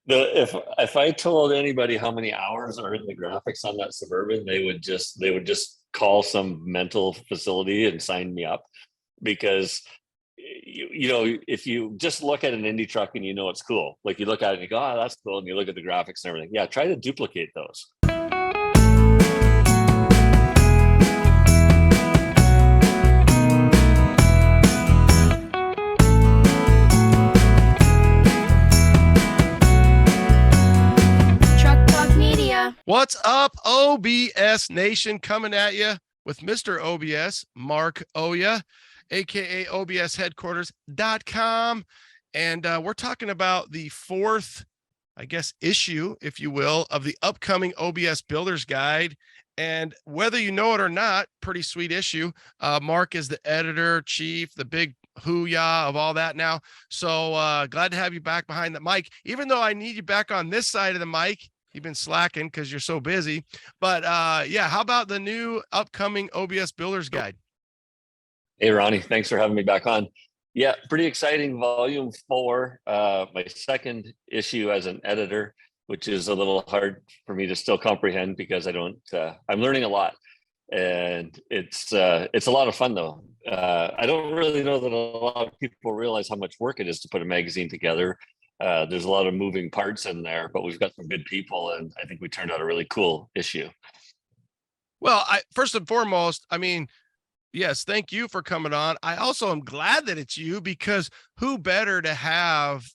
If I told anybody how many hours are in the graphics on that Suburban, they would just call some mental facility and sign me up because if you just look at an Indy truck and it's cool, like you look at it and you go, oh, that's cool, and you look at the graphics and everything. Yeah, try to duplicate those. What's up, OBS Nation? Coming at you with Mr. OBS, Mark Oja, aka obsheadquarters.com. And we're talking about the fourth, I guess, issue, if you will, of the upcoming OBS Builder's Guide. And whether you know it or not, pretty sweet issue. Mark is the editor, chief, the big hoo-yah of all that now. So glad to have you back behind the mic, even though I need you back on this side of the mic. You've been slacking because you're so busy. But yeah, how about the new upcoming OBS Builder's Guide? Hey, Ronnie, thanks for having me back on. Yeah, pretty exciting. Volume 4, my second issue as an editor, which is a little hard for me to still comprehend because I'm learning a lot. And it's a lot of fun though. I don't really know that a lot of people realize how much work it is to put a magazine together. There's a lot of moving parts in there, but we've got some good people, and I think we turned out a really cool issue. Well, first and foremost, yes, thank you for coming on. I also am glad that it's you, because who better to have,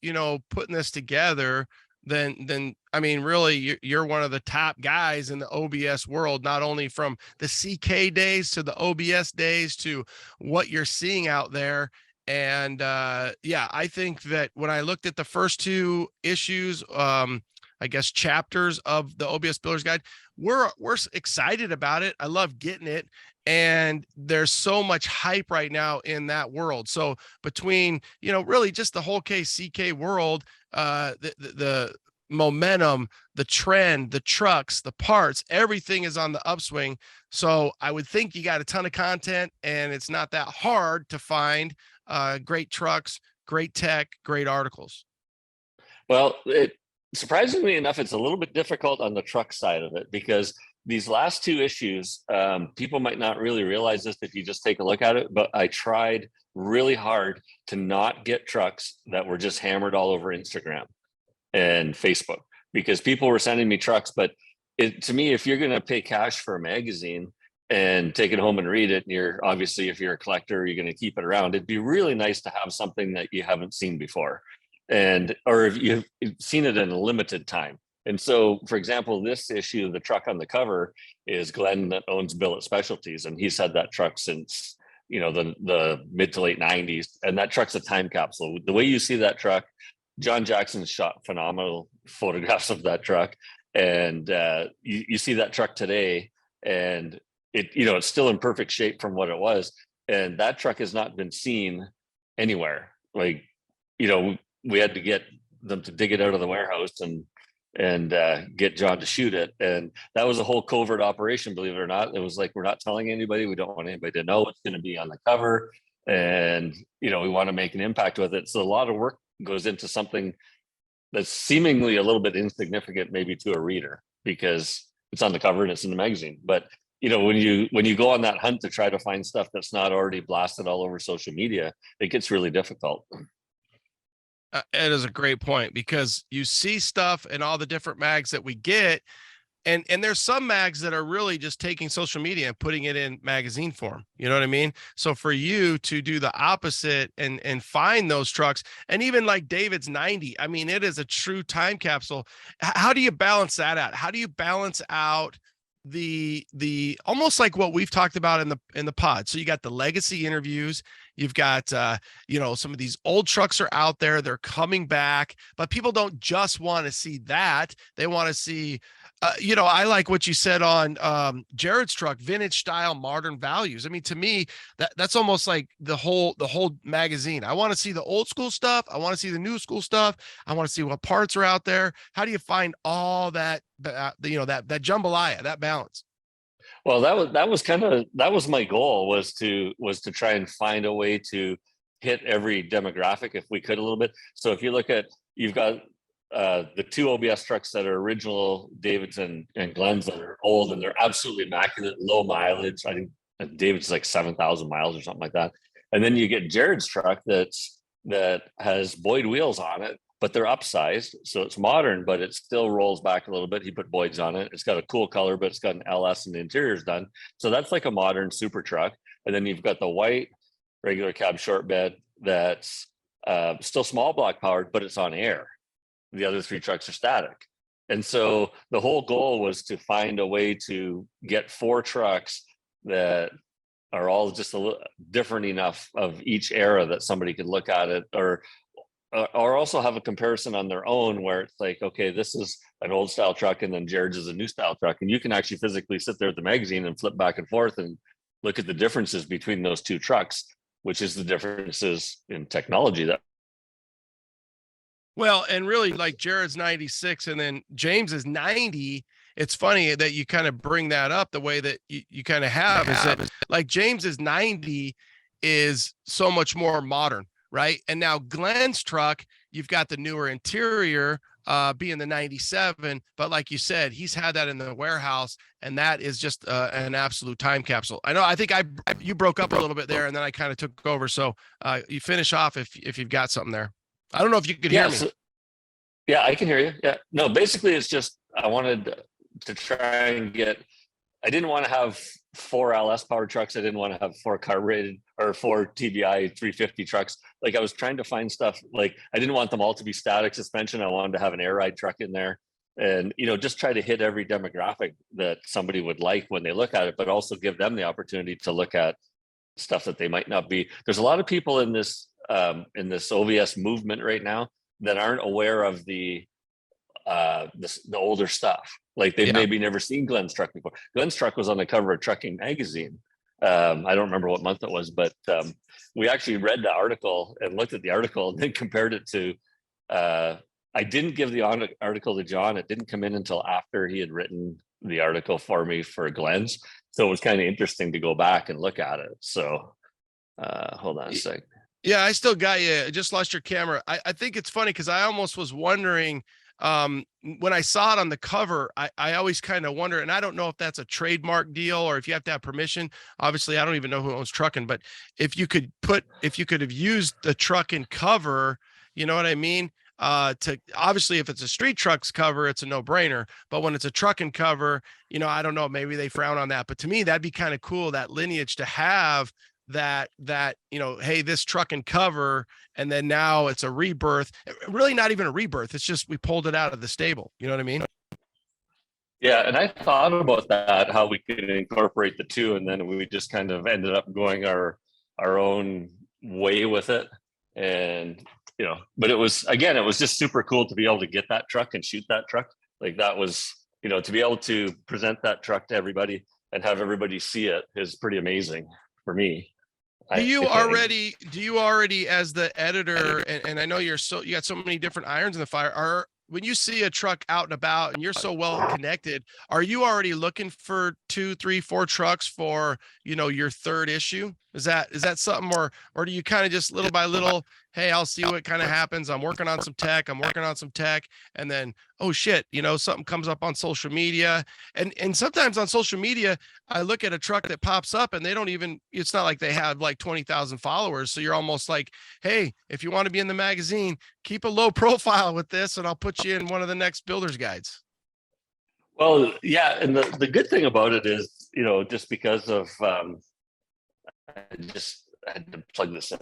putting this together than really, you're one of the top guys in the OBS world, not only from the CK days to the OBS days to what you're seeing out there. And yeah, I think that when I looked at the first two issues, I guess chapters of the OBS Builder's Guide, we're excited about it. I love getting it. And there's so much hype right now in that world. So between, really just the whole CK world, the momentum, the trend, the trucks, the parts, everything is on the upswing. So I would think you got a ton of content, and it's not that hard to find great trucks, great tech, great articles. Well, surprisingly enough, it's a little bit difficult on the truck side of it, because these last two issues, people might not really realize this if you just take a look at it, but I tried really hard to not get trucks that were just hammered all over Instagram and Facebook, because people were sending me trucks. But to me, if you're going to pay cash for a magazine and take it home and read it, and if you're a collector, you're going to keep it around, it'd be really nice to have something that you haven't seen before, or if you've seen it in a limited time. And so, for example, this issue, the truck on the cover is Glenn, that owns Billet Specialties, and he's had that truck since the mid to late 90s, and that truck's a time capsule. The way you see that truck, John Jackson shot phenomenal photographs of that truck, and you see that truck today, and it's still in perfect shape from what it was. And that truck has not been seen anywhere. We had to get them to dig it out of the warehouse and get John to shoot it. And that was a whole covert operation, believe it or not. It was like, we're not telling anybody. We don't want anybody to know what's going to be on the cover. And, we want to make an impact with it. So a lot of work goes into something that's seemingly a little bit insignificant, maybe to a reader, because it's on the cover and it's in the magazine. But when you go on that hunt to try to find stuff that's not already blasted all over social media, it gets really difficult. It is a great point, because you see stuff in all the different mags that we get, and there's some mags that are really just taking social media and putting it in magazine form. You know what I mean? So for you to do the opposite and find those trucks, and even like David's 90, it is a true time capsule. How do you balance that out? How do you balance out the almost like what we've talked about in the pod? So you got the legacy interviews, you've got some of these old trucks are out there, they're coming back, but people don't just want to see that. They want to see I like what you said on Jared's truck, vintage style, modern values. To me, that's almost like the whole magazine. I want to see the old school stuff. I want to see the new school stuff. I want to see what parts are out there. How do you find all that, that jambalaya, that balance? Well, that was my goal, was to try and find a way to hit every demographic if we could a little bit. So if you look at, you've got the two OBS trucks that are original Davidson and Glenn's that are old and they're absolutely immaculate, low mileage. I think David's like 7,000 miles or something like that. And then you get Jared's truck that has Boyd wheels on it, but they're upsized. So it's modern, but it still rolls back a little bit. He put Boyds on it. It's got a cool color, but it's got an LS and the interior's done. So that's like a modern super truck. And then you've got the white regular cab short bed that's still small block powered, but it's on air. The other three trucks are static. And so the whole goal was to find a way to get 4 trucks that are all just a little different enough of each era that somebody could look at it or also have a comparison on their own where it's like, okay, this is an old style truck and then Jared's is a new style truck. And you can actually physically sit there at the magazine and flip back and forth and look at the differences between those 2 trucks, which is the differences in technology that. Well, and really like Jared's 96 and then James is 90. It's funny that you kind of bring that up the way that you kind of have is that like James's 90 is so much more modern, right? And now Glenn's truck, you've got the newer interior being the 97, but like you said, he's had that in the warehouse and that is just an absolute time capsule. I think you broke up a little bit there and then I kind of took over. So you finish off if you've got something there. I don't know if you could hear me. Yeah, I can hear you. Yeah. No, basically it's just, I wanted to try and I didn't want to have 4 LS powered trucks. I didn't want to have 4 carbureted or 4 TBI 350 trucks. Like I was trying to find stuff, like I didn't want them all to be static suspension. I wanted to have an air ride truck in there and, just try to hit every demographic that somebody would like when they look at it, but also give them the opportunity to look at stuff that they might not be. There's a lot of people in this OVS movement right now that aren't aware of the older stuff. Like they've maybe never seen Glenn's truck before. Glenn's truck was on the cover of Trucking magazine. I don't remember what month it was, but we actually read the article and looked at the article and then compared it to, I didn't give the article to John. It didn't come in until after he had written the article for me for Glenn's. So it was kind of interesting to go back and look at it. So hold on a sec. Yeah, I still got you. I just lost your camera. I think it's funny because I almost was wondering when I saw it on the cover, I always kind of wonder, and I don't know if that's a trademark deal or if you have to have permission. Obviously, I don't even know who owns trucking, but if you could have used the trucking cover, you know what I mean? To obviously, if it's a street trucks cover, it's a no brainer. But when it's a trucking cover, I don't know, maybe they frown on that. But to me, that'd be kind of cool, that lineage to have that hey, this truck and cover, and then now it's a rebirth, really not even a rebirth, it's just we pulled it out of the stable, you know what I mean? Yeah, and I thought about that, how we could incorporate the two, and then we just kind of ended up going our own way with it. And but it was just super cool to be able to get that truck and shoot that truck. Like that was, to be able to present that truck to everybody and have everybody see it is pretty amazing for me. Do you already as the editor, and I know you got so many different irons in the fire, when you see a truck out and about and you're so well connected, are you already looking for 2, 3, 4 trucks for, your third issue? Is that something, or do you kind of just little by little, hey, I'll see what kind of happens. I'm working on some tech. And then, oh shit, something comes up on social media. And sometimes on social media, I look at a truck that pops up and it's not like they have like 20,000 followers. So you're almost like, hey, if you want to be in the magazine, keep a low profile with this and I'll put you in one of the next builder's guides. Well, yeah. And the good thing about it is, just because of, I had to plug this in.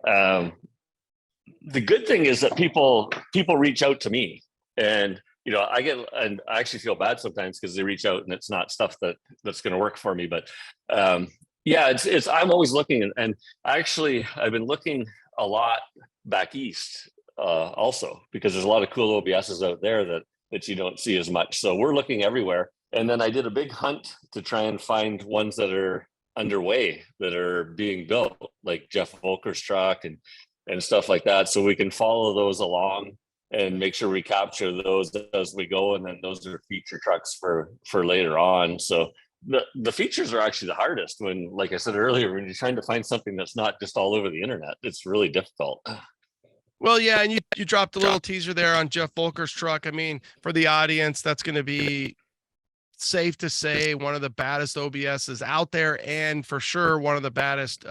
The good thing is that people reach out to me, and I actually feel bad sometimes because they reach out and it's not stuff that's going to work for me. But it's I'm always looking, and actually I've been looking a lot back east also, because there's a lot of cool OBSs out there that you don't see as much. So we're looking everywhere. And then I did a big hunt to try and find ones that are underway, that are being built, like Jeff Volker's truck and stuff like that. So we can follow those along and make sure we capture those as we go. And then those are feature trucks for later on. So the features are actually the hardest when, like I said earlier, when you're trying to find something that's not just all over the internet, it's really difficult. Well, yeah, and you dropped a little teaser there on Jeff Volker's truck. I mean, for the audience, that's going to be safe to say one of the baddest OBSs out there, and for sure one of the baddest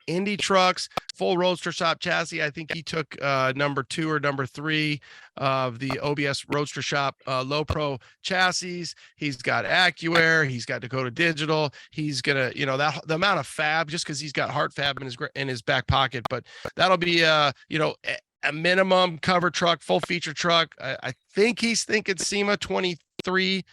Indy trucks. Full roadster shop chassis. I think he took number 2 or number 3 of the OBS roadster shop low pro chassis. He's got AccuAir. He's got Dakota Digital. He's gonna, that the amount of fab, just because he's got heart fab in his back pocket. But that'll be a minimum cover truck, full feature truck. I think he's thinking SEMA 23.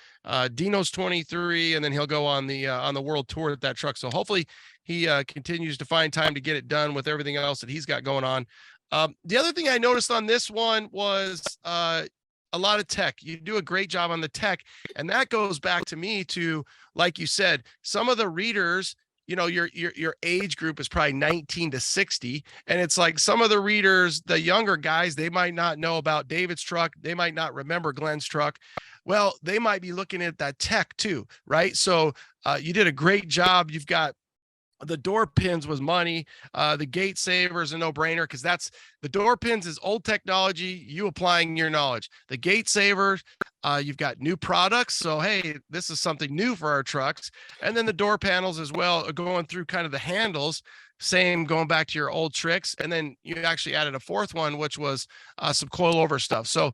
Dino's 23, and then he'll go on the world tour with that truck. So hopefully he continues to find time to get it done with everything else that he's got going on. The other thing I noticed on this one was a lot of tech. You do a great job on the tech, and that goes back to me to, like you said, some of the readers, your age group is probably 19 to 60. And it's like some of the readers, the younger guys, they might not know about David's truck. They might not remember Glenn's truck. Well, they might be looking at that tech too, right? So you did a great job. You've got the door pins was money. The gate savers a no-brainer, because that's the door pins is old technology, you applying your knowledge. The gate savers, you've got new products, so hey, this is something new for our trucks. And then the door panels as well are going through kind of the handles, same, going back to your old tricks. And then you actually added a fourth one, which was some coilover stuff. So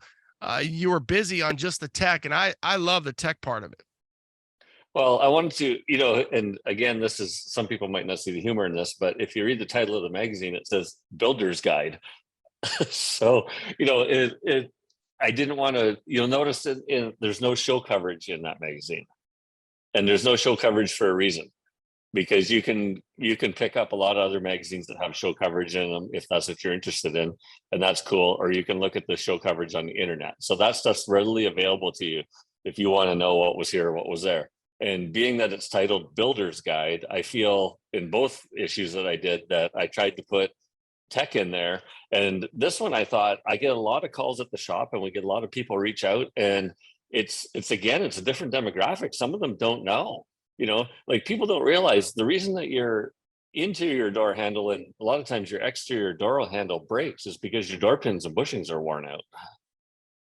you were busy on just the tech, and I love the tech part of it. Well, I wanted to, and again, this is, some people might not see the humor in this, but if you read the title of the magazine, it says Builder's Guide. So, I didn't want to, you'll notice there's no show coverage in that magazine. And there's no show coverage for a reason, because you can pick up a lot of other magazines that have show coverage in them if that's what you're interested in, and that's cool. Or you can look at the show coverage on the internet. So that stuff's readily available to you if you want to know what was here or what was there. And being that it's titled Builder's Guide, I feel in both issues that I did that I tried to put tech in there. And this one, I thought, I get a lot of calls at the shop, and we get a lot of people reach out, and it's a different demographic. Some of them don't know, like people don't realize the reason that your interior door handle and a lot of times your exterior door handle breaks is because your door pins and bushings are worn out.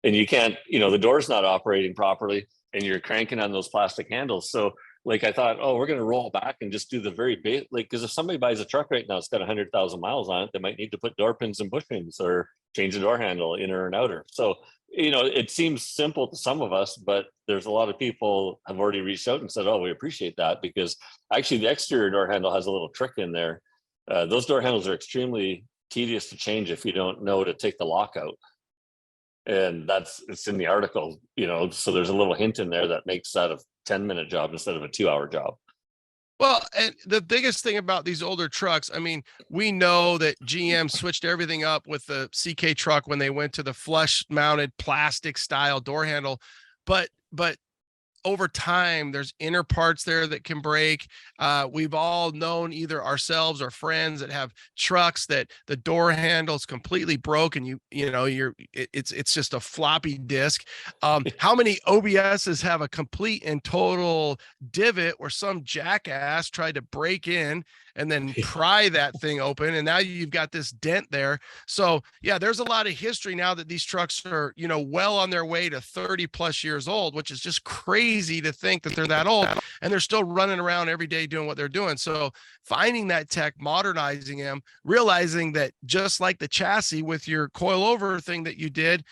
And you can't, the door's not operating properly, and you're cranking on those plastic handles. So like I thought, we're going to roll back and just do the very basic, because if somebody buys a truck right now, it's got 100,000 miles on it, they might need to put door pins and bushings or change the door handle, inner and outer. So, it seems simple to some of us, but there's a lot of people have already reached out and said, we appreciate that, because actually the exterior door handle has a little trick in there. Those door handles are extremely tedious to change if you don't know to take the lock out. And it's in the article, so there's a little hint in there that makes that a 10-minute job instead of a 2-hour job. Well, and the biggest thing about these older trucks, I mean, we know that GM switched everything up with the CK truck when they went to the flush mounted plastic style door handle, but over time, there's inner parts there that can break. We've all known either ourselves or friends that have trucks that the door handle is completely broken. It's just a floppy disk. How many OBSs have a complete and total divot where some jackass tried to break in and then pry that thing open, and now you've got this dent there? So yeah, there's a lot of history now that these trucks are, well on their way to 30 plus years old, which is just crazy to think that they're that old, and they're still running around every day doing what they're doing. So finding that tech, modernizing them, realizing that just like the chassis with your coilover thing that you did,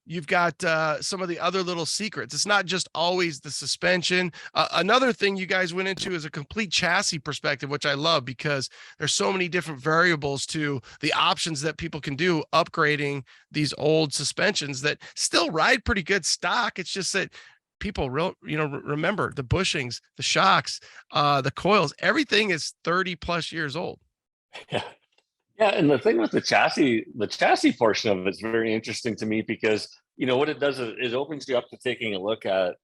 you've got some of the other little secrets. It's not just always the suspension. Another thing you guys went into is a complete chassis perspective, which I love, because there's so many different variables to the options that people can do upgrading these old suspensions that still ride pretty good stock. It's just that people remember the bushings, the shocks, the coils, everything is 30 plus years old. Yeah, and the thing with the chassis portion of it is very interesting to me, because what it does is it opens you up to taking a look at,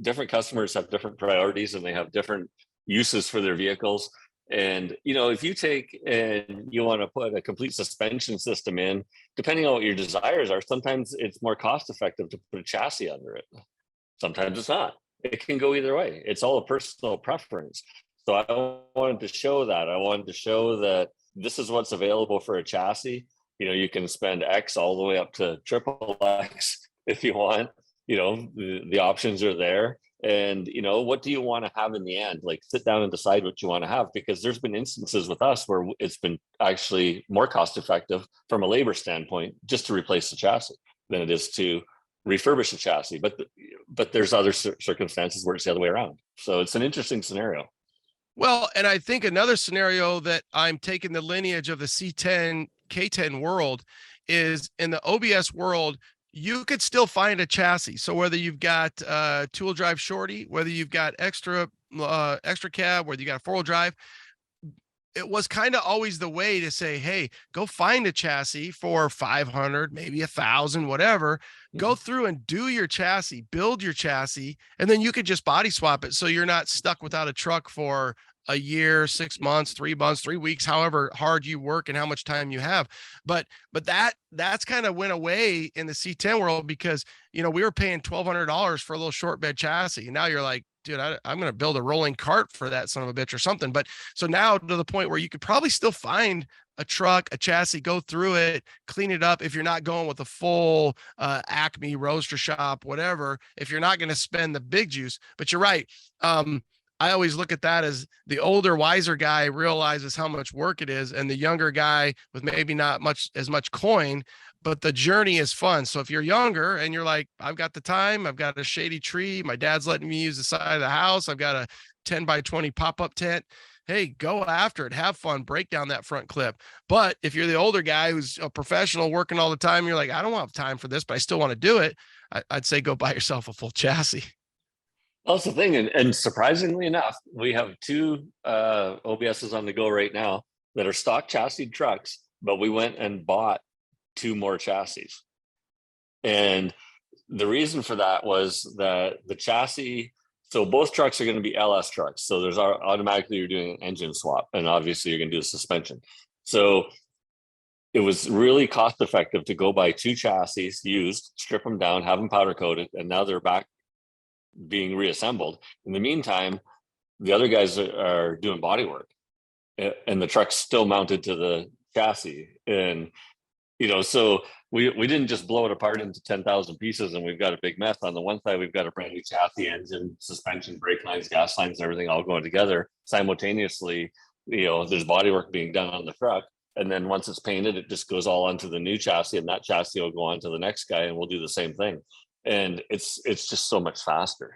different customers have different priorities and they have different uses for their vehicles. And if you take and you want to put a complete suspension system in, depending on what your desires are, sometimes it's more cost effective to put a chassis under it. Sometimes it's not. It can go either way. It's all a personal preference. So I wanted to show that. I wanted to show that this is what's available for a chassis. You can spend X all the way up to triple X if you want. The options are there. And what do you want to have in the end? Like, sit down and decide what you want to have, because there's been instances with us where it's been actually more cost effective from a labor standpoint just to replace the chassis than it is to refurbish the chassis. But there's other circumstances where it's the other way around. So it's an interesting scenario. Well, and I think another scenario that I'm taking the lineage of the C10, K10 world is in the OBS world, you could still find a chassis. So whether you've got two-wheel drive shorty, whether you've got extra cab, whether you got a four-wheel drive, it was kind of always the way to say, hey, go find a chassis for 500, maybe 1,000, whatever. Go through and do your chassis, build your chassis, and then you could just body swap it. So you're not stuck without a truck for a year, 6 months, 3 months, 3 weeks, however hard you work and how much time you have. But that's kind of went away in the C10 world, because, we were paying $1,200 for a little short bed chassis. And now you're like, dude, I'm going to build a rolling cart for that son of a bitch or something. But so now to the point where you could probably still find a truck, a chassis, go through it, clean it up. If you're not going with a full Acme roaster shop, whatever, if you're not going to spend the big juice. But you're right. I always look at that as the older, wiser guy realizes how much work it is, and the younger guy with maybe not as much coin, but the journey is fun. So if you're younger and you're like, I've got the time, I've got a shady tree, my dad's letting me use the side of the house, I've got a 10 by 20 pop-up tent, hey, go after it, have fun, break down that front clip. But if you're the older guy who's a professional working all the time, you're like, I don't have time for this, but I still want to do it, I'd say go buy yourself a full chassis. Well, that's the thing. And surprisingly enough, we have two OBSs on the go right now that are stock chassis trucks, but we went and bought 2 more chassis. And the reason for that was that the chassis, so both trucks are going to be LS trucks. So there's automatically you're doing an engine swap, and obviously you're going to do a suspension. So it was really cost effective to go buy 2 chassis used, strip them down, have them powder coated, and now they're back being reassembled. In the meantime, the other guys are doing body work, and the truck's still mounted to the chassis. And so we didn't just blow it apart into 10,000 pieces and we've got a big mess. On the one side, we've got a brand new chassis, engine, suspension, brake lines, gas lines, and everything all going together simultaneously. There's body work being done on the truck, and then once it's painted, it just goes all onto the new chassis, and that chassis will go on to the next guy, and we'll do the same thing. And it's just so much faster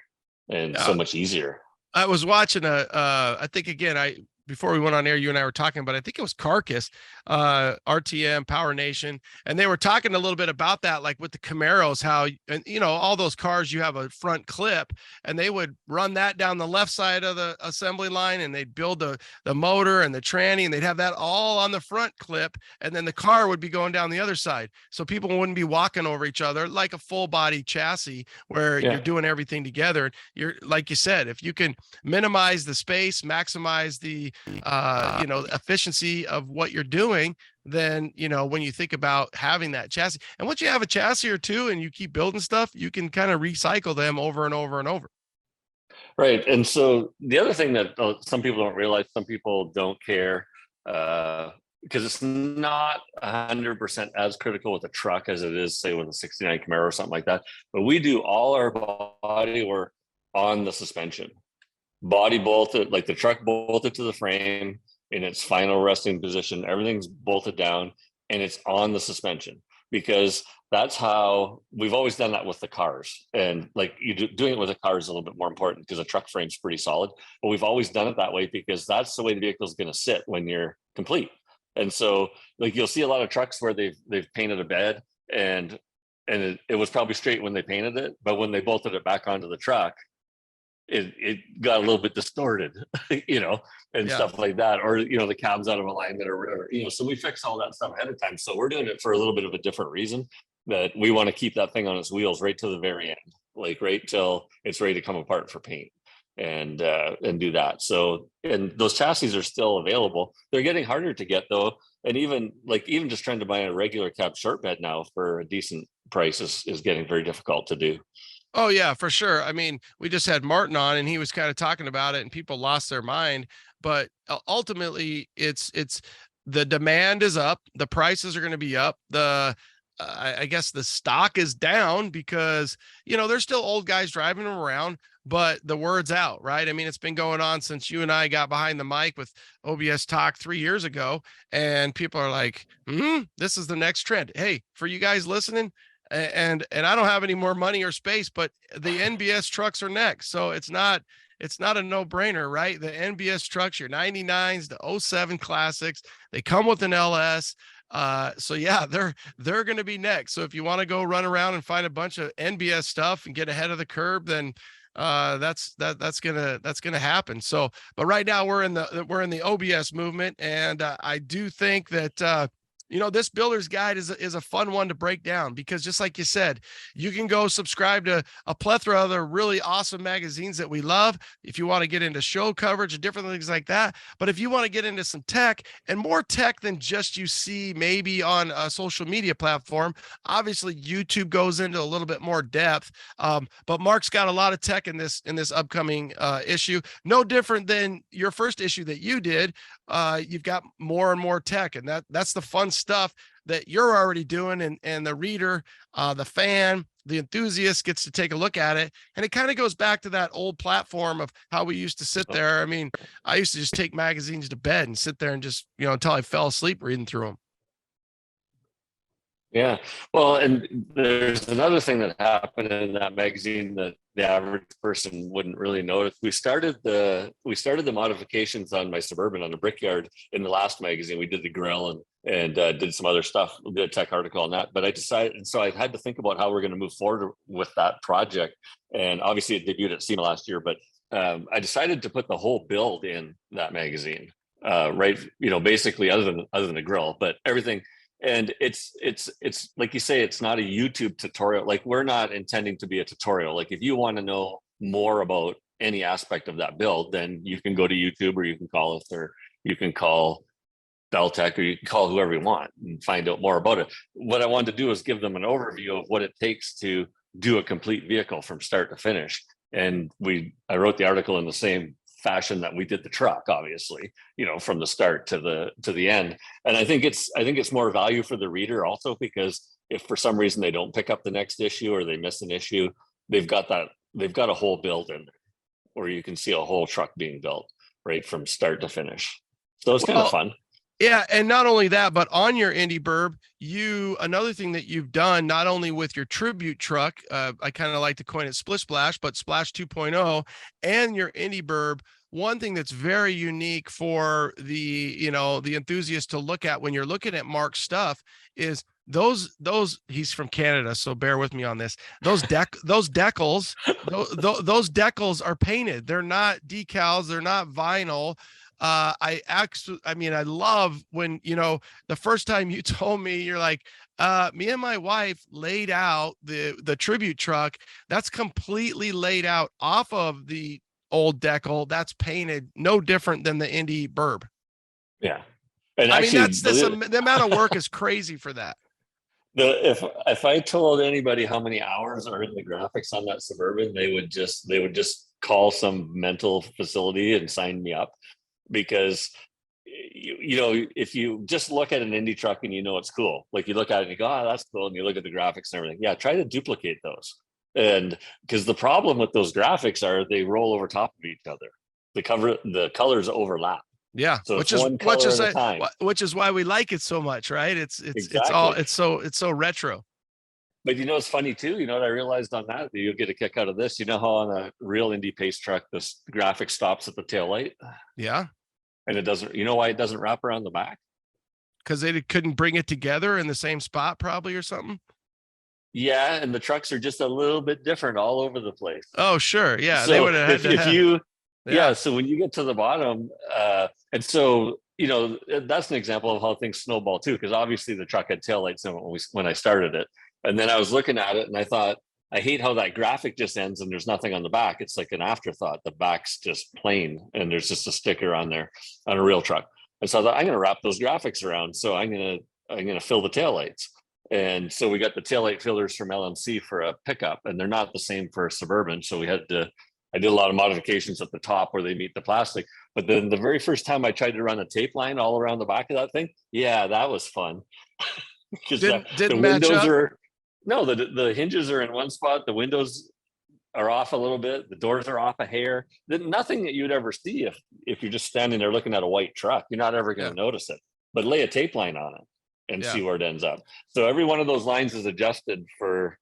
and so much easier. I was watching I think, again, before we went on air, you and I were talking about, I think it was Carcass, RTM, Power Nation, and they were talking a little bit about that, like with the Camaros, how, and all those cars, you have a front clip, and they would run that down the left side of the assembly line, and they'd build the motor and the tranny, and they'd have that all on the front clip, and then the car would be going down the other side. So people wouldn't be walking over each other like a full body chassis where you're doing everything together. You're, like you said, if you can minimize the space, maximize the efficiency of what you're doing, then, when you think about having that chassis, and once you have a chassis or two and you keep building stuff, you can kind of recycle them over and over and over. Right. And so the other thing that some people don't realize, some people don't care, because it's not 100% as critical with a truck as it is, say, with a 69 Camaro or something like that. But we do all our body work on the suspension. Body bolted, like the truck bolted to the frame in its final resting position. Everything's bolted down and it's on the suspension, because that's how we've always done that with the cars. And like doing it with a car is a little bit more important because a truck frame's pretty solid, but we've always done it that way because that's the way the vehicle is going to sit when you're complete. And so like you'll see a lot of trucks where they've painted a bed and it was probably straight when they painted it, but when they bolted it back onto the truck, it got a little bit distorted, and stuff like that, or the cab's out of alignment or whatever, so we fix all that stuff ahead of time. So we're doing it for a little bit of a different reason, that we want to keep that thing on its wheels right to the very end, like right till it's ready to come apart for paint, and do that. So, and those chassis are still available. They're getting harder to get though, and even just trying to buy a regular cab short bed now for a decent price is getting very difficult to do. Oh yeah, for sure. I mean, we just had Martin on and he was kind of talking about it and people lost their mind, but ultimately it's the demand is up, the prices are going to be up, I guess the stock is down because, there's still old guys driving them around, but the word's out, right? I mean, it's been going on since you and I got behind the mic with OBS Talk 3 years ago, and people are like, this is the next trend. Hey, for you guys listening, and I don't have any more money or space, but the NBS trucks are next. So it's not a no-brainer, right? The NBS trucks, your 99s, the 07 classics, they come with an LS. So yeah, they're going to be next. So if you want to go run around and find a bunch of NBS stuff and get ahead of the curve, then that's gonna happen. So, but right now we're in the OBS movement, and I do think that this builder's guide is a fun one to break down, because just like you said, you can go subscribe to a plethora of other really awesome magazines that we love if you want to get into show coverage and different things like that. But if you want to get into some tech, and more tech than just you see maybe on a social media platform, obviously YouTube goes into a little bit more depth. But Mark's got a lot of tech in this upcoming issue, no different than your first issue that you did. You've got more and more tech, and that's the fun stuff that you're already doing, and the reader, the fan, the enthusiast gets to take a look at it. And it kind of goes back to that old platform of how we used to sit there. I mean, I used to just take magazines to bed and sit there and just, until I fell asleep reading through them. Yeah. Well, and there's another thing that happened in that magazine that the average person wouldn't really notice. We started the modifications on my Suburban on the Brickyard in the last magazine. We did the grill and did some other stuff, did a tech article on that. But I decided, and so I had to think about how we're going to move forward with that project. And obviously it debuted at SEMA last year, but I decided to put the whole build in that magazine, right? Basically other than the grill, but everything. And it's like you say, it's not a YouTube tutorial. Like, we're not intending to be a tutorial. Like, if you want to know more about any aspect of that build, then you can go to YouTube, or you can call us, or you can call Beltec, or you can call whoever you want and find out more about it. What I wanted to do is give them an overview of what it takes to do a complete vehicle from start to finish. And I wrote the article in the same fashion that we did the truck, obviously, from the start to the end. And I think it's more value for the reader also, because if for some reason they don't pick up the next issue or they miss an issue, they've got a whole build in there, or you can see a whole truck being built right from start to finish. So it's kind of fun. Yeah, and not only that, but on your Indy Burb, another thing that you've done, not only with your tribute truck, I kind of like to coin it Splish Splash, but Splash 2.0, and your Indy Burb, one thing that's very unique for the enthusiast to look at when you're looking at Mark's stuff is those he's from Canada, so bear with me on this. Those decals, those decals are painted. They're not decals, they're not vinyl. I love when, the first time you told me, you're like, me and my wife laid out the tribute truck. That's completely laid out off of the old decal. That's painted no different than the Indy Burb. Yeah. And actually, the amount of work is crazy for that. If I told anybody how many hours are in the graphics on that Suburban, they would just call some mental facility and sign me up. Because if you just look at an Indy truck and it's cool, like you look at it and you go, oh, that's cool, and you look at the graphics and everything, yeah, try to duplicate those. And because the problem with those graphics are they roll over top of each other, the colors overlap. Yeah, so which is why we like it so much, right? It's so retro. But it's funny too, what I realized on that you'll get a kick out of this. How on a real Indy pace truck, the graphic stops at the tail light? Yeah. And it doesn't, why it doesn't wrap around the back? Because they couldn't bring it together in the same spot, probably, or something. Yeah, and the trucks are just a little bit different all over the place. Oh, sure. Yeah. So they would have so when you get to the bottom, and so that's an example of how things snowball too, because obviously the truck had taillights when I started it. And then I was looking at it and I thought, I hate how that graphic just ends and there's nothing on the back. It's like an afterthought. The back's just plain and there's just a sticker on there on a real truck. And so I thought, I'm going to wrap those graphics around. So I'm going to fill the taillights. And so we got the taillight fillers from LMC for a pickup, and they're not the same for a Suburban. So we had to I did a lot of modifications at the top where they meet the plastic. But then the very first time I tried to run a tape line all around the back of that thing, yeah, that was fun. Because the Didn't match windows up. are no, the hinges are in one spot, the windows are off a little bit, the doors are off a hair. Nothing that you'd ever see if you're just standing there looking at a white truck. You're not ever going to notice it. But lay a tape line on it and see where it ends up. So every one of those lines is adjusted for,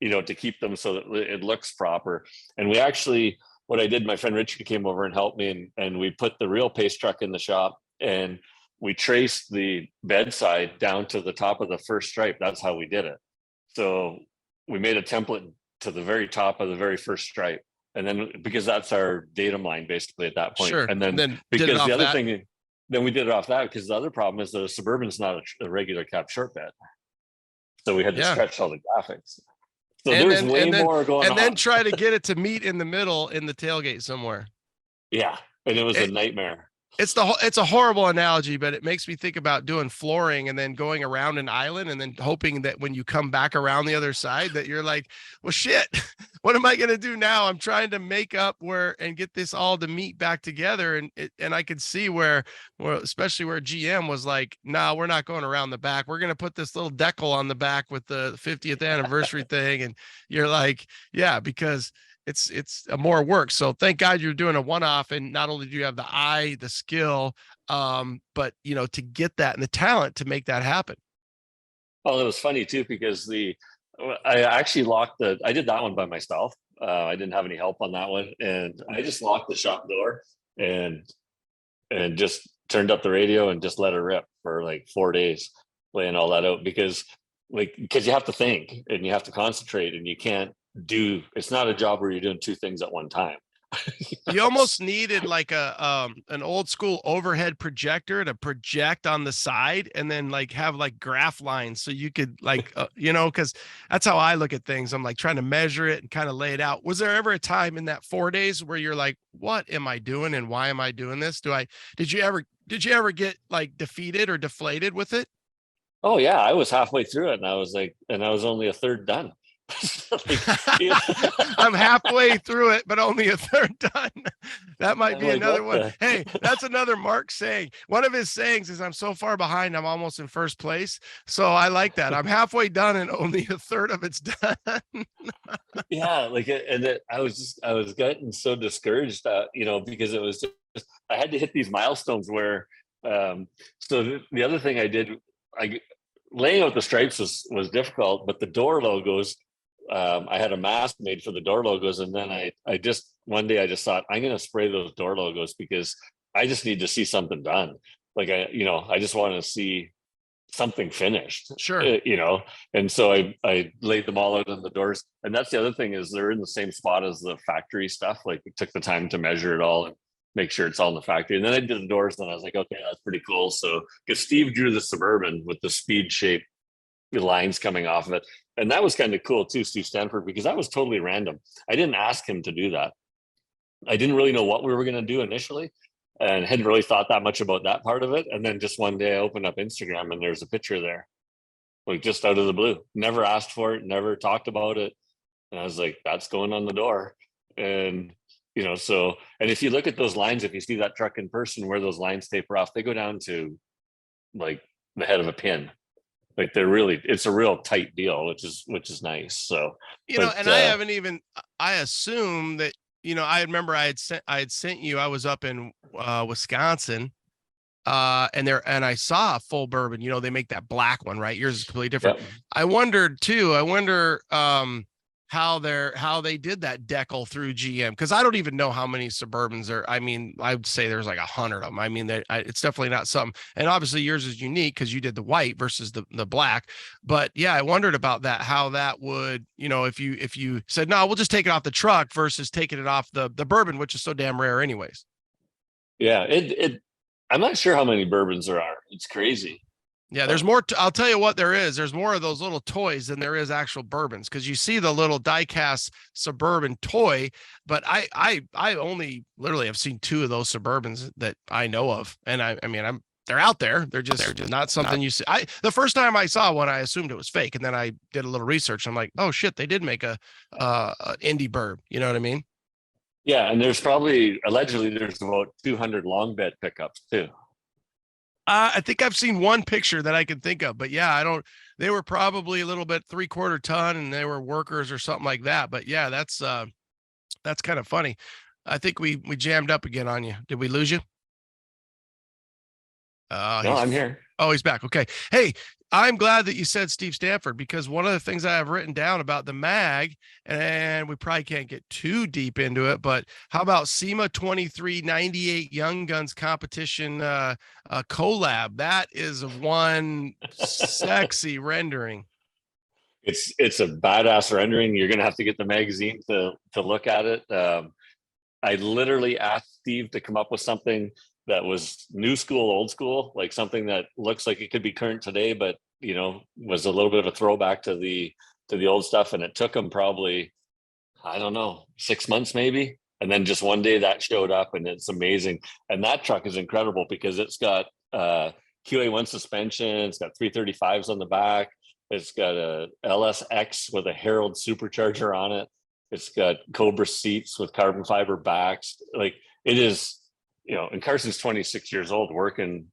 to keep them so that it looks proper. And we actually, what I did, my friend Richard came over and helped me, and we put the real pace truck in the shop, and we traced the bedside down to the top of the first stripe. That's how we did it. So we made a template to the very top of the very first stripe. And then, because that's our datum line basically at that point. Sure. And then because the other thing, then we did it off that, because the other problem is the Suburban's not a regular cab short bed. So we had to stretch all the graphics. So there's way more going on. And then try to get it to meet in the middle in the tailgate somewhere. Yeah. And it was a nightmare. It's a horrible analogy, but it makes me think about doing flooring and then going around an island and then hoping that when you come back around the other side that you're like, well, shit, what am I going to do now? I'm trying to make up and get this all to meet back together. And I could see where especially where GM was like, no, we're not going around the back. We're going to put this little decal on the back with the 50th anniversary thing. And you're like, yeah, because it's a more work. So thank God you're doing a one-off, and not only do you have the eye, the skill, but to get that and the talent to make that happen. Oh, it was funny too, because I actually I did that one by myself. I didn't have any help on that one. And I just locked the shop door and just turned up the radio and just let it rip for like 4 days, laying all that out, because you have to think and you have to concentrate, and you can't it's not a job where you're doing two things at one time. You almost needed like an old school overhead projector to project on the side, and then like have like graph lines so you could because that's how I look at things. I'm like trying to measure it and kind of lay it out. Was there ever a time in that 4 days where you're like, what am I doing and why am I doing this? Did you ever get like defeated or deflated with it? Oh yeah, I was halfway through it, and I was only a third done. I'm halfway through it, but only a third done. That might be another one. Hey, that's another Mark saying. One of his sayings is, I'm so far behind, I'm almost in first place. So I like that. I'm halfway done and only a third of it's done. Yeah, I was getting so discouraged, because it was just, I had to hit these milestones where, so the other thing I did, laying out the stripes was difficult, but the door logos, I had a mask made for the door logos, and then one day I just thought, I'm going to spray those door logos because I just need to see something done. Like I just want to see something finished. Sure. And so I laid them all out on the doors. And that's the other thing, is they're in the same spot as the factory stuff. Like, we took the time to measure it all and make sure it's all in the factory. And then I did the doors, and I was like, okay, that's pretty cool. So, because Steve drew the Suburban with the speed shape lines coming off of it. And that was kind of cool too, Steve Stanford, because that was totally random. I didn't ask him to do that. I didn't really know what we were going to do initially, and hadn't really thought that much about that part of it. And then just one day I opened up Instagram and there's a picture there, like just out of the blue. Never asked for it, never talked about it. And I was like, that's going on the door. And so, and if you look at those lines, if you see that truck in person, where those lines taper off, they go down to like the head of a pin. Like, it's a real tight deal, which is nice. So, I assume that, I remember I had sent you, I was up in Wisconsin, and I saw a full bourbon. They make that black one, right? Yours is completely different. Yep. I wonder how they did that decal through GM, because I don't even know how many Suburbans are. I mean, I'd say there's like 100 of them. I mean, it's definitely not something. And obviously yours is unique because you did the white versus the black. But yeah, I wondered about that, how that would, if you said, no, we'll just take it off the truck versus taking it off the bourbon, which is so damn rare anyways. Yeah, I'm not sure how many bourbons there are. It's crazy. Yeah, there's more. I'll tell you what there is. There's more of those little toys than there is actual bourbons, because you see the little die-cast Suburban toy, but I only literally have seen 2 of those Suburbans that I know of, and I mean they're out there. They're just not something you see. The first time I saw one, I assumed it was fake, and then I did a little research. I'm like, oh shit, they did make a indie burb. You know what I mean? Yeah, and there's probably allegedly there's about 200 long bed pickups too. I think I've seen one picture that I can think of, but yeah, I don't. They were probably a little bit 3/4 ton, and they were workers or something like that. But yeah, that's kind of funny. I think we jammed up again on you. Did we lose you? No, I'm here. He's back. Okay. Hey, I'm glad that you said Steve Stanford, because one of the things I have written down about the mag, and we probably can't get too deep into it, but how about SEMA 2398 Young Guns competition collab? That is one sexy rendering. It's a badass rendering. You're gonna have to get the magazine to look at it. I literally asked Steve to come up with something that was new school, old school, like something that looks like it could be current today, but was a little bit of a throwback to the old stuff. And it took him probably, I don't know, 6 months maybe. And then just one day that showed up, and it's amazing. And that truck is incredible because it's got QA1 suspension, it's got 335s on the back, it's got a LSX with a Herald supercharger on it. It's got Cobra seats with carbon fiber backs. Like, it is, and Carson's 26 years old working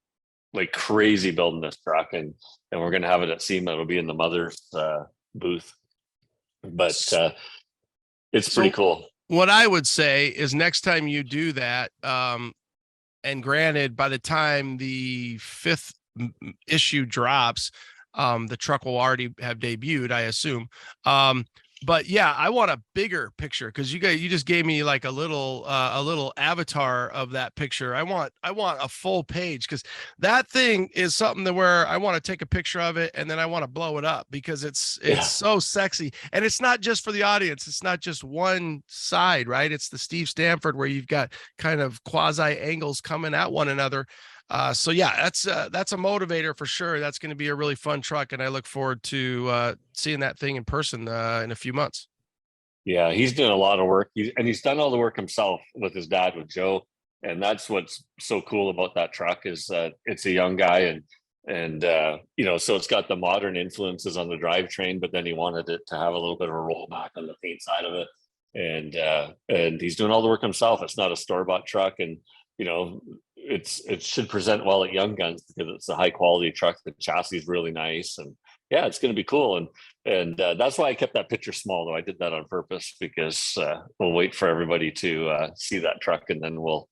like crazy building this truck, and we're going to have it at SEMA. It'll be in the mother's booth, but it's pretty cool. What I would say is next time you do that, and granted, by the time the 5th issue drops, the truck will already have debuted, I assume. But yeah, I want a bigger picture, because you just gave me like a little avatar of that picture. I want a full page, because that thing is something that where I want to take a picture of it and then I want to blow it up, because it's so sexy. And it's not just for the audience. It's not just one side, right? It's the Steve Stanford where you've got kind of quasi angles coming at one another. So yeah, that's a motivator for sure. That's going to be a really fun truck, and I look forward to seeing that thing in person in a few months. Yeah, he's doing a lot of work. He's done all the work himself with his dad, with Joe, and that's what's so cool about that truck is that it's a young guy, and so it's got the modern influences on the drivetrain, but then he wanted it to have a little bit of a rollback on the paint side of it, and he's doing all the work himself. It's not a store-bought truck, and it should present well at Young Guns because it's a high quality truck. The chassis is really nice, and yeah, it's going to be cool. And that's why I kept that picture small, though. I did that on purpose because we'll wait for everybody to see that truck, and then we'll.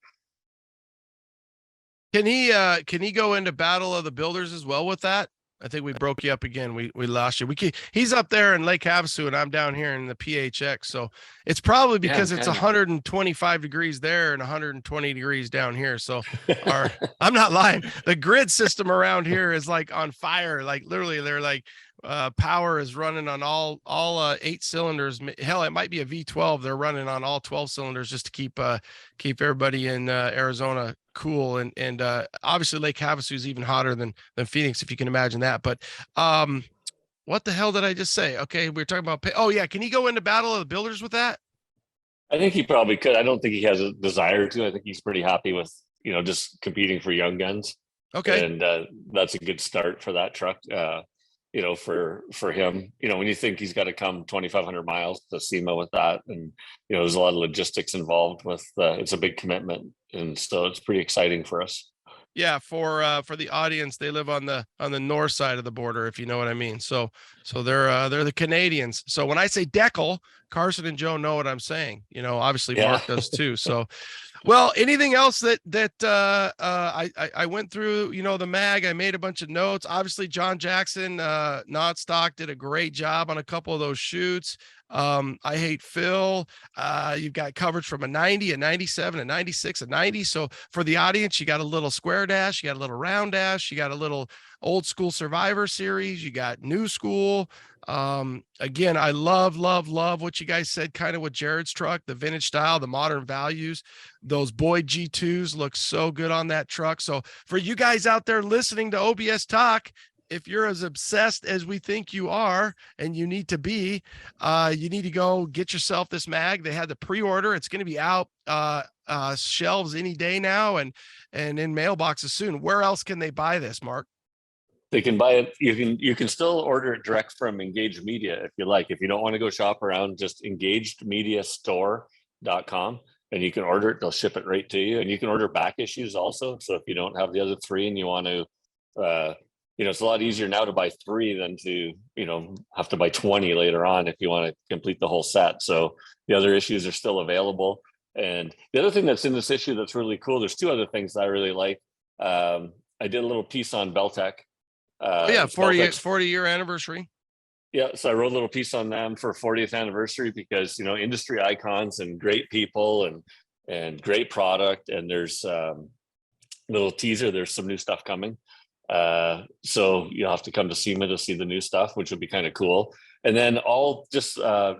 Can he go into Battle of the Builders as well with that? I think we broke you up again. We lost you. He's up there in Lake Havasu, and I'm down here in the PHX. So it's probably because it's 125 degrees there and 120 degrees down here. So I'm not lying. The grid system around here is like on fire. Like literally, they're like power is running on all 8 cylinders. Hell, it might be a V12. They're running on all 12 cylinders just to keep everybody in Arizona cool. And obviously Lake Havasu is even hotter than Phoenix, if you can imagine that. But what the hell did I just say? Okay, we were talking about oh yeah, can he go into Battle of the Builders with that? I think he probably could. I don't think he has a desire to. I think he's pretty happy with just competing for Young Guns. Okay, and that's a good start for that truck. For him, when you think he's got to come 2,500 miles to SEMA with that, and there's a lot of logistics involved with it's a big commitment, and so it's pretty exciting for us. Yeah, for the audience, they live on the north side of the border, if you know what I mean. So they're the Canadians. So when I say Deckel, Carson and Joe know what I'm saying. Obviously Mark does too. So, well, anything else that I went through, the mag, I made a bunch of notes. Obviously John Jackson, Nodstock did a great job on a couple of those shoots. I Hate Phil. You've got coverage from a 90, a 97, a 96, a 90. So for the audience, you got a little square dash, you got a little round dash, you got a little old school Survivor series, you got new school. Again, I love what you guys said, kind of with Jared's truck, the vintage style, the modern values. Those Boyd G2s look so good on that truck. So for you guys out there listening to OBS Talk, if you're as obsessed as we think you are, and you need to be, you need to go get yourself this mag. They had the pre-order. It's going to be out shelves any day now, and in mailboxes soon. Where else can they buy this, Mark? They can buy it. You can still order it direct from Engaged Media if you like. If you don't want to go shop around, just engagedmediastore.com. and you can order it. They'll ship it right to you, and you can order back issues also. So if you don't have the other 3 and you want to, it's a lot easier now to buy 3 than to, have to buy 20 later on if you want to complete the whole set. So the other issues are still available. And the other thing that's in this issue that's really cool, there's 2 other things that I really like. I did a little piece on Beltec. Oh yeah, 40-year anniversary. Yeah, so I wrote a little piece on them for 40th anniversary because industry icons and great people and great product. And there's little teaser. There's some new stuff coming. So you'll have to come to SEMA to see the new stuff, which would be kind of cool. And then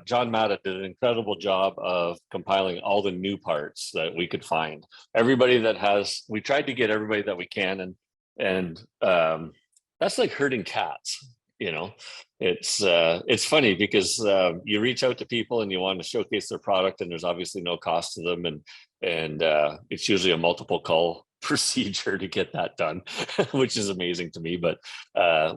John Maddox did an incredible job of compiling all the new parts that we could find. We tried to get everybody that we can, and that's like herding cats. It's funny because you reach out to people and you want to showcase their product, and there's obviously no cost to them, and it's usually a multiple call procedure to get that done, which is amazing to me. But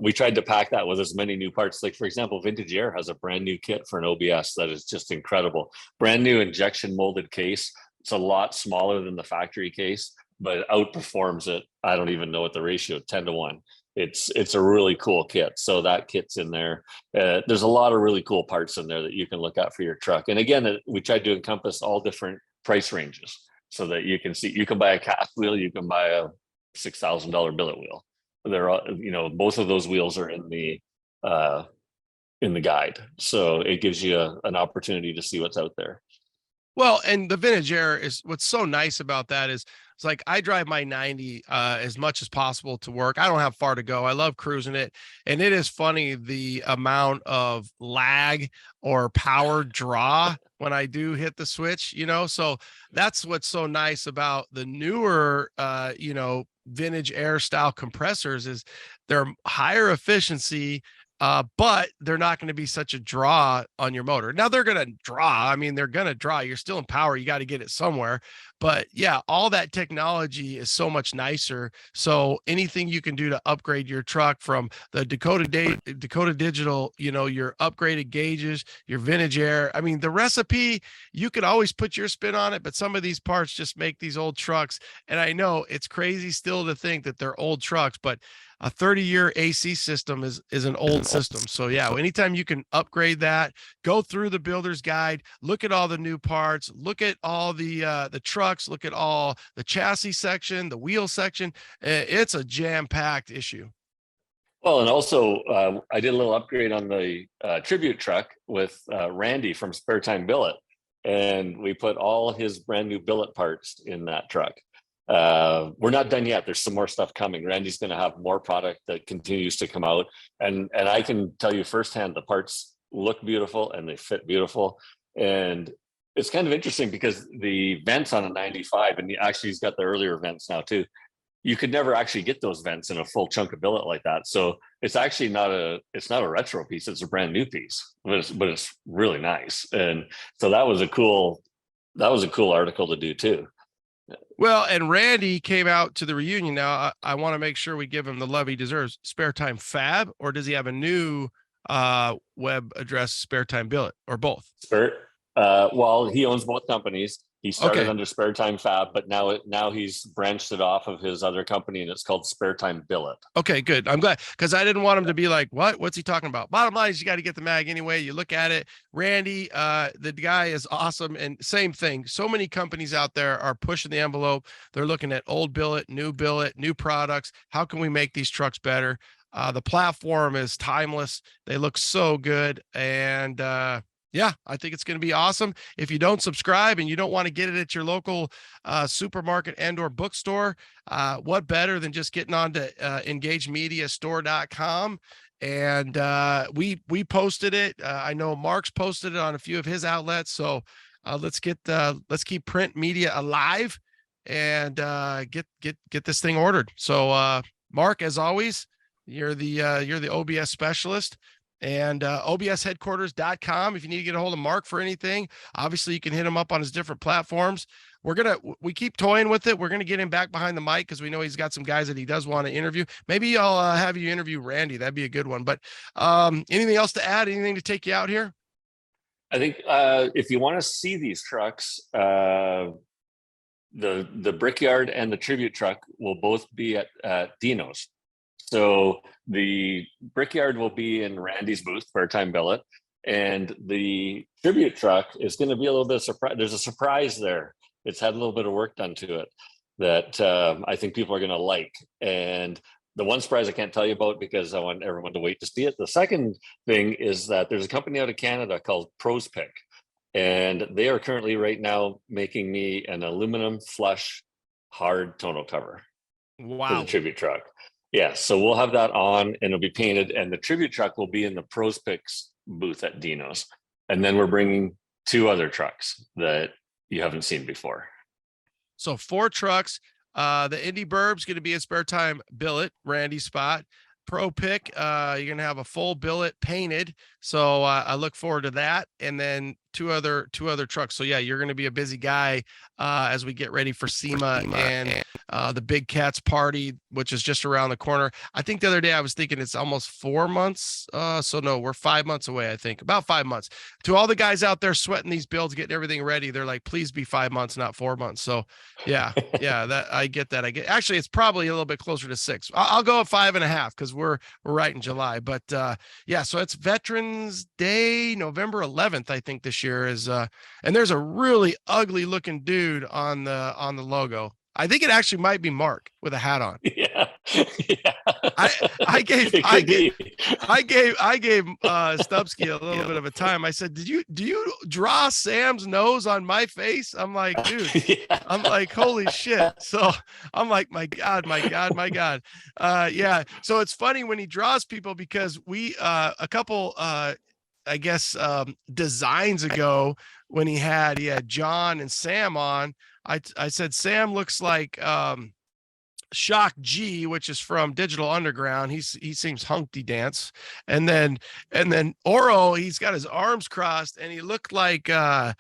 we tried to pack that with as many new parts. Like, for example, Vintage Air has a brand new kit for an OBS that is just incredible. Brand new injection molded case. It's a lot smaller than the factory case, but it outperforms it. I don't even know what the ratio, 10-1. It's a really cool kit. So that kit's in there. There's a lot of really cool parts in there that you can look at for your truck. And again, we tried to encompass all different price ranges so that you can see, you can buy a cast wheel, you can buy a $6,000 billet wheel. They're all, both of those wheels are in the guide. So it gives you an opportunity to see what's out there. Well, and the Vintage Air is what's so nice about that is it's like I drive my 90 as much as possible to work. I don't have far to go. I love cruising it. And it is funny the amount of lag or power draw when I do hit the switch, so that's what's so nice about the newer, Vintage Air style compressors is they're higher efficiency. But they're not going to be such a draw on your motor. Now they're going to draw. I mean, they're going to draw. You're still in power. You got to get it somewhere. But yeah, all that technology is so much nicer. So anything you can do to upgrade your truck from the Dakota Digital, your upgraded gauges, your Vintage Air. I mean, the recipe, you could always put your spin on it, but some of these parts just make these old trucks. And I know it's crazy still to think that they're old trucks, but a 30-year AC system is an old system. So yeah, anytime you can upgrade that, go through the builder's guide, look at all the new parts, look at all the trucks, look at all the chassis section, the wheel section. It's a jam-packed issue. Well, and also I did a little upgrade on the tribute truck with Randy from Spare Time Billet, and we put all his brand new billet parts in that truck. We're not done yet. There's some more stuff coming. Randy's going to have more product that continues to come out. And I can tell you firsthand, the parts look beautiful and they fit beautiful. And it's kind of interesting because the vents on a 95, and actually he's got the earlier vents now too, you could never actually get those vents in a full chunk of billet like that. So it's actually not a retro piece. It's a brand new piece, but it's really nice. And so that was a cool article to do too. Well, and Randy came out to the reunion. Now, I want to make sure we give him the love he deserves. Spare Time Fab, or does he have a new web address, Spare Time Billet, or both? Well, he owns both companies. He started under Spare Time Fab, but now he's branched it off of his other company, and it's called Spare Time Billet. Okay, good. I'm glad, because I didn't want him to be like, what's he talking about? Bottom line is you got to get the mag anyway. You look at it. Randy, the guy is awesome. And same thing. So many companies out there are pushing the envelope. They're looking at old billet, new products. How can we make these trucks better? The platform is timeless. They look so good. And yeah, I think it's going to be awesome. If you don't subscribe and you don't want to get it at your local supermarket and or bookstore, what better than just getting on to engagemediastore.com. And we posted it. I know Mark's posted it on a few of his outlets. So let's keep print media alive and get this thing ordered. So Mark, as always, you're the OBS specialist. And obsheadquarters.com if you need to get a hold of Mark for anything. Obviously you can hit him up on his different platforms. We keep toying with it. We're gonna get him back behind the mic because we know he's got some guys that he does want to interview. Maybe I'll have you interview Randy. That'd be a good one. But anything else to add? Anything to take you out here? I think if you want to see these trucks, the Brickyard and the Tribute truck will both be at Dino's. So the Brickyard will be in Randy's booth, part-time billet, and the Tribute truck is going to be a little bit of surprise. There's a surprise there. It's had a little bit of work done to it that I think people are going to like. And the one surprise I can't tell you about because I want everyone to wait to see it. The second thing is that there's a company out of Canada called Pros Pick, and they are currently right now making me an aluminum flush hard tonneau cover for Wow. the Tribute truck. Yeah, so we'll have that on and it'll be painted, and the Tribute truck will be in the Pros Picks booth at Dino's. And then we're bringing 2 other trucks that you haven't seen before. So 4 trucks. The Indy Burb's going to be a spare time billet, Randy's spot. Pro Pick, you're going to have a full billet painted. So I look forward to that. And then two other trucks. So yeah, you're going to be a busy guy as we get ready for SEMA and the Big Cats party, which is just around the corner. I think the other day I was thinking it's almost 4 months. So no, we're 5 months away, I think, about 5 months. To all the guys out there sweating these builds, getting everything ready, they're like, please be 5 months, not 4 months. So yeah, that I get that. Actually, it's probably a little bit closer to 6. I'll go at 5.5 because we're right in July. But yeah, so it's Veterans Day, November 11th, I think this year is. And there's a really ugly looking dude on the logo. I think it actually might be Mark with a hat on. Yeah. I gave Stubsky a little bit of a time. I said, do you draw Sam's nose on my face? I'm like, dude, I'm like, holy shit. So I'm like, my God. Yeah. So it's funny when he draws people because we, a couple, I guess, designs ago when he had John and Sam on, I said, Sam looks like, Shock G, which is from Digital Underground. He seems Humpty Dance. And then Oro, he's got his arms crossed and he looked like I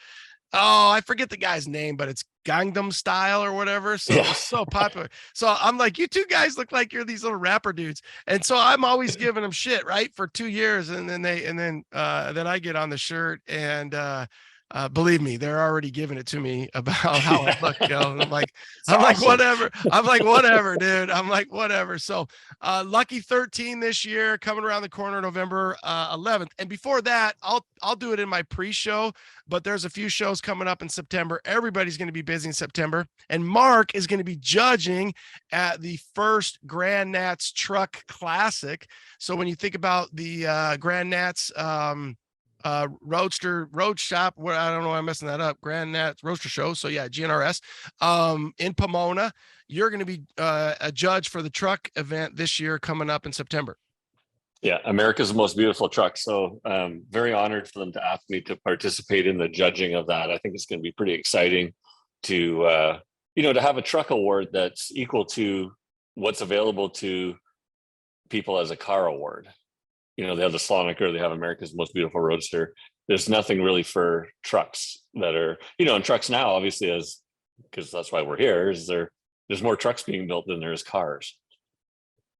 forget the guy's name, but it's Gangnam Style or whatever. So yeah. It was so popular. So I'm like, you two guys look like you're these little rapper dudes. And so I'm always giving them shit, right? For 2 years. And then I get on the shirt and believe me, they're already giving it to me about how I look. You know? And I'm like, whatever. I'm like, whatever, dude. I'm like, whatever. So Lucky 13 this year, coming around the corner, November 11th. And before that, I'll do it in my pre-show, but there's a few shows coming up in September. Everybody's going to be busy in September. And Mark is going to be judging at the first Grand Nats Truck Classic. So when you think about the Grand Nats Roadster Road Shop, where I don't know why I'm messing that up, Grand Nats Roadster Show. So yeah, GNRS in Pomona. You're going to be a judge for the truck event this year coming up in September. Yeah, America's Most Beautiful Truck. So very honored for them to ask me to participate in the judging of that. I think it's going to be pretty exciting to to have a truck award that's equal to what's available to people as a car award. They have the Sloniker, they have America's Most Beautiful Roadster. There's nothing really for trucks that are, and trucks now, obviously, because that's why we're here, there's more trucks being built than there's cars.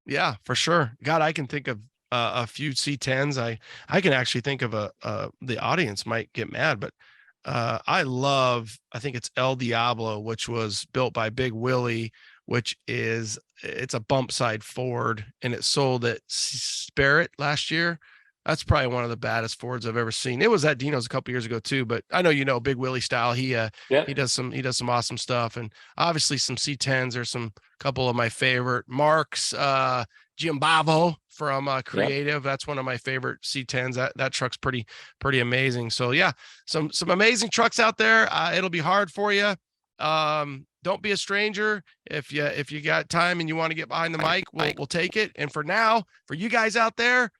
Yeah, for sure. God, I can think of a few C10s. I can actually think of the audience might get mad, but I think it's El Diablo, which was built by Big Willie, it's a bump side Ford, and it sold at Spirit last year. That's probably one of the baddest Fords I've ever seen. It was at Dino's a couple years ago too, but I know Big Willie style. He does some awesome stuff, and obviously some C10s are some couple of my favorite. Mark's Giambavo from Creative. That's one of my favorite C10s. That truck's pretty amazing. So yeah, some amazing trucks out there. It'll be hard for you. Don't be a stranger. If you got time and you want to get behind the mic, we'll take it. And for now, for you guys out there,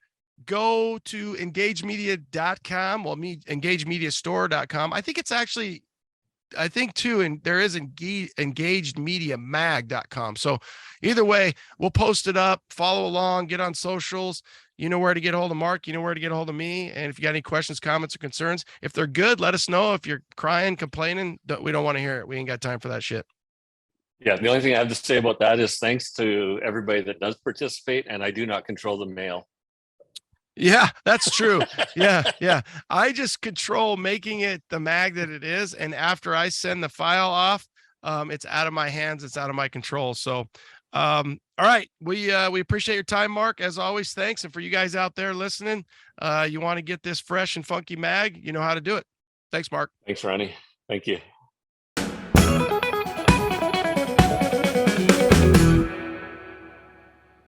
go to engagemedia.com. Well, engagemediastore.com. I think it's actually, too, and there is engagedmediamag.com. So either way, we'll post it up, follow along, get on socials. You know where to get a hold of Mark. You know where to get a hold of me. And if you got any questions, comments, or concerns, if they're good, let us know. If you're crying, complaining, we don't want to hear it. We ain't got time for that shit. Yeah, the only thing I have to say about that is thanks to everybody that does participate, and I do not control the mail. Yeah, that's true. Yeah, yeah. I just control making it the mag that it is, and after I send the file off, it's out of my hands. It's out of my control. So, all right, we appreciate your time, Mark. As always, thanks. And for you guys out there listening, you want to get this fresh and funky mag, you know how to do it. Thanks, Mark. Thanks, Ronnie. Thank you.